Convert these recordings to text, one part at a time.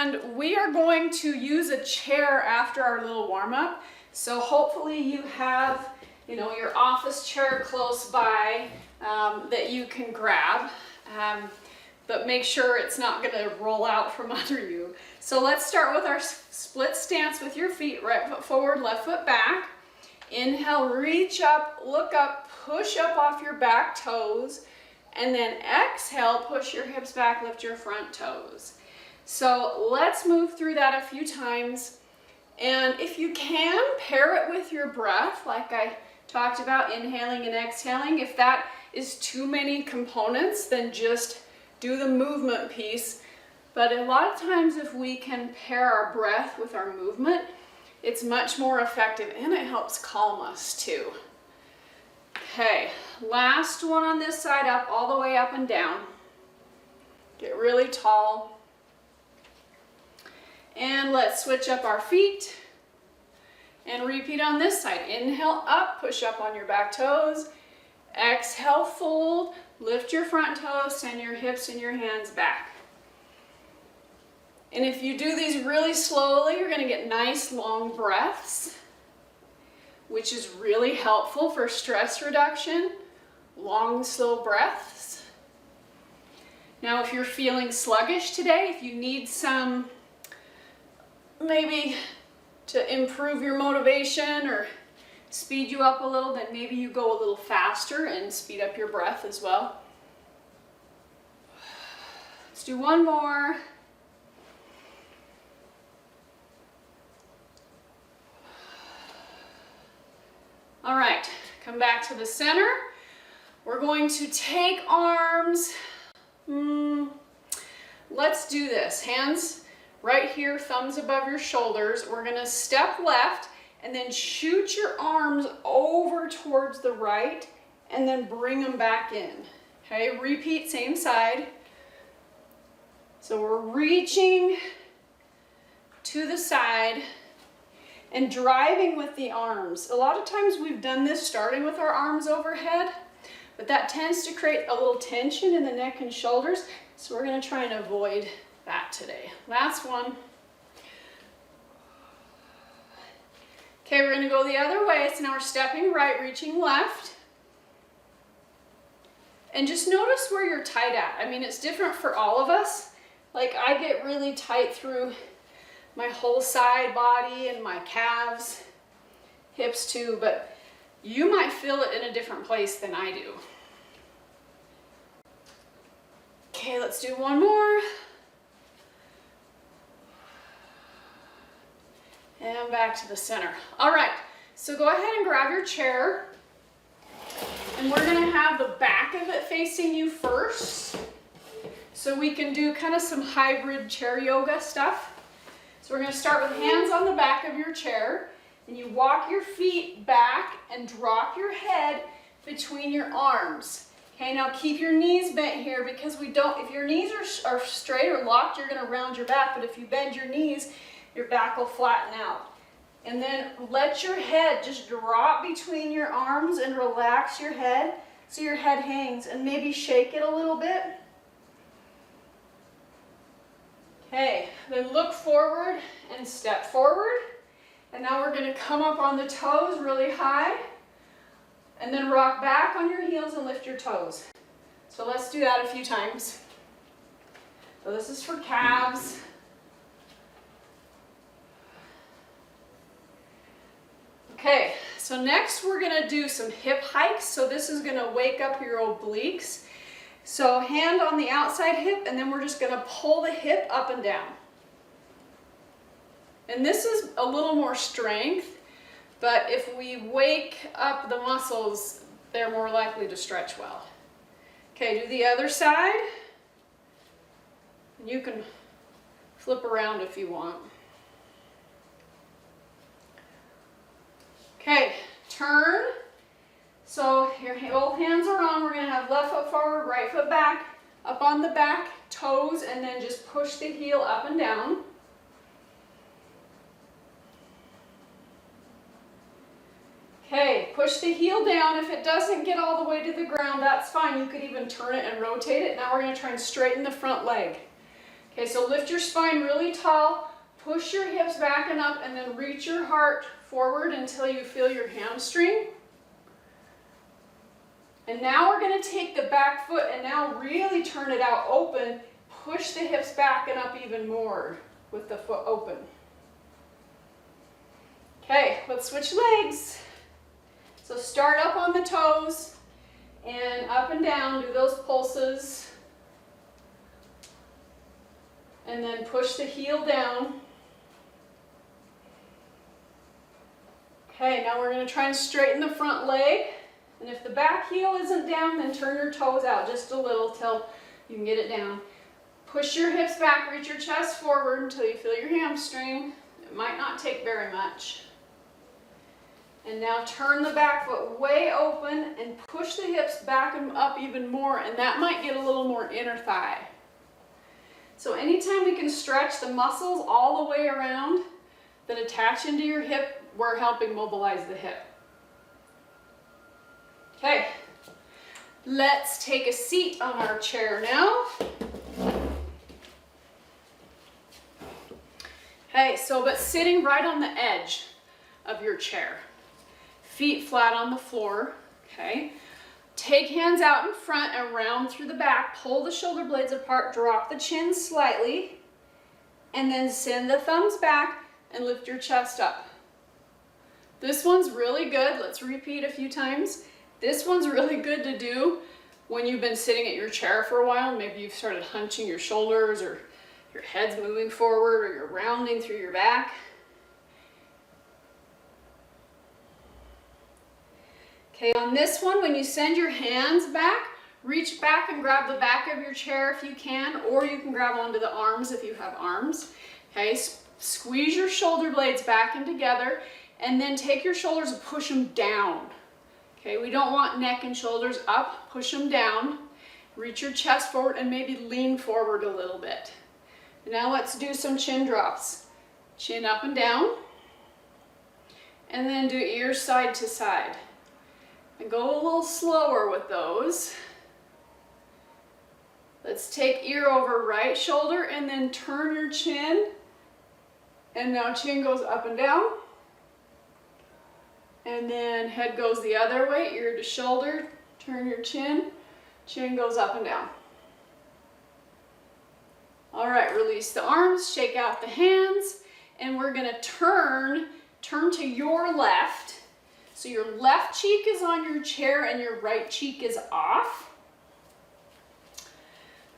And we are going to use a chair after our little warm-up. So hopefully you have, your office chair close by that you can grab. But make sure it's not going to roll out from under you. So let's start with our split stance with your feet, right foot forward, left foot back. Inhale, reach up, look up, push up off your back toes, and then exhale, push your hips back, lift your front toes. So let's move through that a few times. And if you can, pair it with your breath, like I talked about, inhaling and exhaling. If that is too many components, then just do the movement piece. But a lot of times if we can pair our breath with our movement, it's much more effective and it helps calm us too. Okay, last one on this side, up all the way up and down. Get really tall. And let's switch up our feet and repeat on this side. Inhale up, push up on your back toes. Exhale, fold, lift your front toes, send your hips and your hands back. And if you do these really slowly, you're going to get nice long breaths, which is really helpful for stress reduction. Long, slow breaths. Now, if you're feeling sluggish today, if you need some, maybe to improve your motivation or speed you up a little, then maybe you go a little faster and speed up your breath as well. Let's do one more. All right, come back to the center. We're going to take arms. Let's do this. Hands right here, thumbs above your shoulders. We're gonna step left and then shoot your arms over towards the right and then bring them back in. Okay, repeat, same side. So we're reaching to the side and driving with the arms. A lot of times we've done this starting with our arms overhead, but that tends to create a little tension in the neck and shoulders. So we're gonna try and avoid that today. Last one. Okay, we're gonna go the other way. So now we're stepping right, reaching left. And just notice where you're tight at. I mean, it's different for all of us. Like I get really tight through my whole side body and my calves, hips too, but you might feel it in a different place than I do. Okay, let's do one more. And back to the center. All right, so go ahead and grab your chair. And we're gonna have the back of it facing you first. So we can do kind of some hybrid chair yoga stuff. So we're gonna start with hands on the back of your chair. And you walk your feet back and drop your head between your arms. Okay, now keep your knees bent here because if your knees are straight or locked, you're gonna round your back. But if you bend your knees, your back will flatten out. And then let your head just drop between your arms and relax your head so your head hangs, and maybe shake it a little bit. Okay, then look forward and step forward. And now we're going to come up on the toes really high and then rock back on your heels and lift your toes. So let's do that a few times. So this is for calves. Okay, so next we're going to do some hip hikes. So this is going to wake up your obliques. So hand on the outside hip, and then we're just going to pull the hip up and down. And this is a little more strength, but if we wake up the muscles, they're more likely to stretch well. Okay, do the other side. And you can flip around if you want. Okay, turn. So your both hands are on. We're going to have left foot forward, right foot back, up on the back toes, and then just push the heel up and down. Okay, push the heel down. If it doesn't get all the way to the ground, that's fine. You could even turn it and rotate it. Now we're going to try and straighten the front leg. Okay, so lift your spine really tall, push your hips back and up, and then reach your heart forward until you feel your hamstring. And now we're going to take the back foot and now really turn it out open. Push the hips back and up even more with the foot open. Okay, let's switch legs. So start up on the toes and up and down, do those pulses. And then push the heel down. Okay, now we're going to try and straighten the front leg. And if the back heel isn't down, then turn your toes out just a little till you can get it down. Push your hips back, reach your chest forward until you feel your hamstring. It might not take very much. And now turn the back foot way open and push the hips back and up even more, and that might get a little more inner thigh. So anytime we can stretch the muscles all the way around that attach into your hip, we're helping mobilize the hip. Okay, let's take a seat on our chair now. Okay, but sitting right on the edge of your chair. Feet flat on the floor, okay? Take hands out in front and round through the back. Pull the shoulder blades apart, drop the chin slightly, and then send the thumbs back and lift your chest up. This one's really good. Let's repeat a few times. This one's really good to do when you've been sitting at your chair for a while. Maybe you've started hunching your shoulders, or your head's moving forward, or you're rounding through your back. Okay, on this one, when you send your hands back, reach back and grab the back of your chair if you can, or you can grab onto the arms if you have arms. Okay, squeeze your shoulder blades back and together, and then take your shoulders and push them down. Okay, we don't want neck and shoulders up, push them down. Reach your chest forward and maybe lean forward a little bit. Now let's do some chin drops. Chin up and down, and then do ears side to side. And go a little slower with those. Let's take ear over right shoulder and then turn your chin. And now chin goes up and down. And then head goes the other way, ear to shoulder, turn your chin, chin goes up and down. All right, release the arms, shake out the hands, and we're gonna turn to your left. So your left cheek is on your chair and your right cheek is off.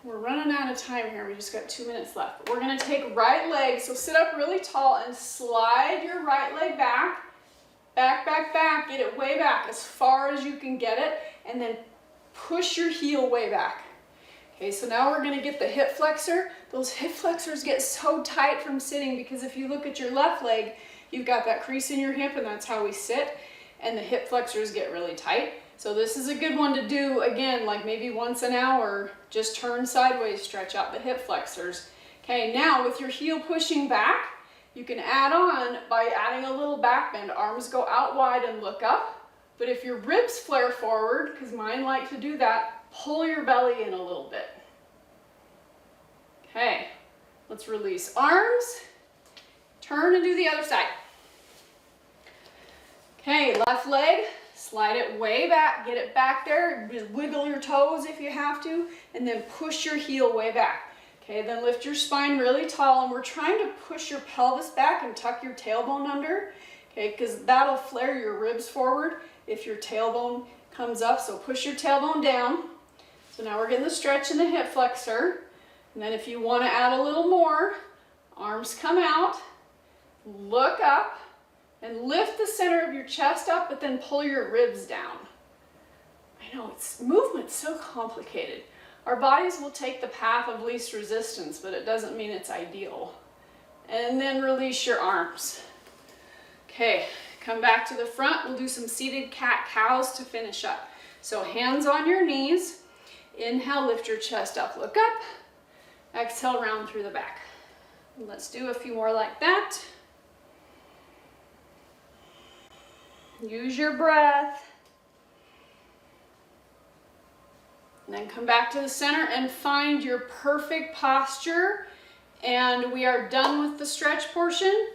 We're running out of time here. We just got 2 minutes left. But we're going to take right leg. So sit up really tall and slide your right leg back. Back, back, back. Get it way back as far as you can get it. And then push your heel way back. Okay, so now we're going to get the hip flexor. Those hip flexors get so tight from sitting because if you look at your left leg, you've got that crease in your hip, and that's how we sit. And the hip flexors get really tight. So this is a good one to do, again, like maybe once an hour. Just turn sideways, stretch out the hip flexors. Okay, now with your heel pushing back, you can add on by adding a little back bend. Arms go out wide and look up. But if your ribs flare forward, because mine like to do that, pull your belly in a little bit. Okay, let's release arms. Turn and do the other side. Okay, left leg, slide it way back, get it back there, just wiggle your toes if you have to, and then push your heel way back. Okay, then lift your spine really tall, and we're trying to push your pelvis back and tuck your tailbone under, okay, because that'll flare your ribs forward if your tailbone comes up, so push your tailbone down. So now we're getting the stretch in the hip flexor, and then if you want to add a little more, arms come out, look up, and lift the center of your chest up, but then pull your ribs down. I know, movement's so complicated. Our bodies will take the path of least resistance, but it doesn't mean it's ideal. And then release your arms. Okay, come back to the front. We'll do some seated cat-cows to finish up. So hands on your knees. Inhale, lift your chest up, look up. Exhale, round through the back. Let's do a few more like that. Use your breath. And then come back to the center and find your perfect posture and we are done with the stretch portion.